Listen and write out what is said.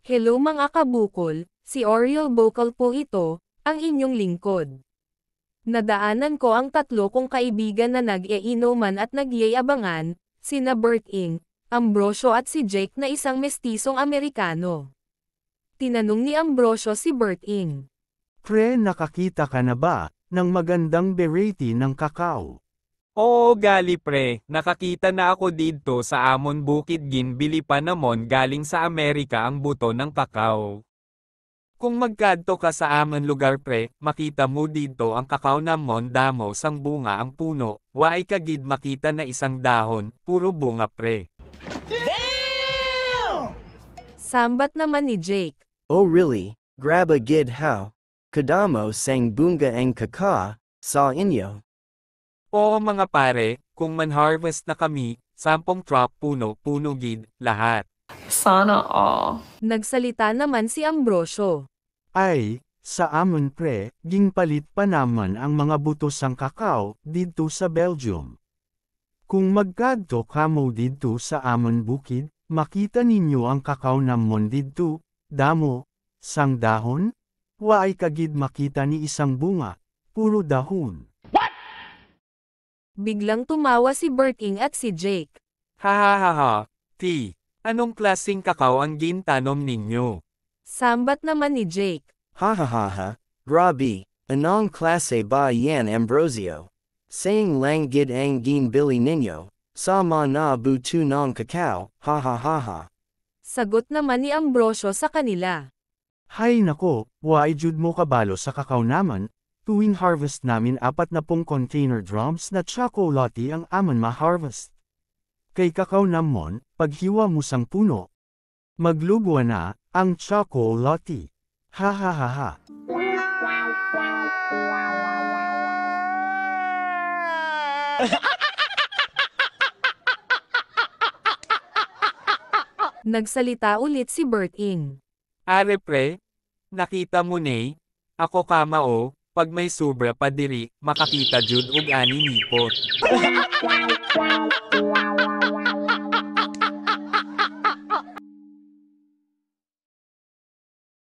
Hello mga kabukol, si Oriel Bokal po ito, ang inyong lingkod. Nadaanan ko ang tatlo kong kaibigan na nag-iinuman at nagyayabangan, sina Bert Ing, Ambrosio at si Jake na isang mestisong Amerikano. Tinanong ni Ambrosio si Bert Ing. Pre, nakakita ka na ba ng magandang variety ng kakao? Oo gali pre, nakakita na ako dito sa amon bukid ginbili pa namon galing sa Amerika ang buto ng kakao. Kung magkadto ka sa amon lugar pre, makita mo dito ang kakao namon damo sang bunga ang puno, waay kagid makita na isang dahon, puro bunga pre. Sambat naman ni Jake. Oh really, grab a gid how? Kadamo sang bunga ang kaka, sa inyo. Oo mga pare, kung man-harvest na kami, 10 truck puno gid, lahat. Sana all. Nagsalita naman si Ambrosio. Ay, sa amon pre, gingpalit pa naman ang mga buto sang kakao dito sa Belgium. Kung magkadto kamo dito sa amon bukid, makita ninyo ang kakao namon dito, damo, sang dahon, waay kagid makita ni isang bunga, puro dahon. Biglang tumawa si Bert Ing at si Jake. Hahaha, T, anong klaseng kakao ang gintanom ninyo? Sambat naman ni Jake. Ha ha ha ha, grabe, anong klase ba yan Ambrosio? Saying lang gid ang gin billy ninyo, sa ma na buto ng kakao, ha ha ha ha. Sagot naman ni Ambrosio sa kanila. Hay nako, waay jud mo kabalo sa kakao naman, tuwing harvest namin 40 container drums na chocolate ang amon ma-harvest. Kay kakao namon, paghiwa mo sang puno, maglugwa na ang chocolate. Ha ha ha ha. Nagsalita ulit si Bert Ing. Are pre, nakita mo ne, ako kamao, pag may sobra pa diri, makakita jud og ani nipot.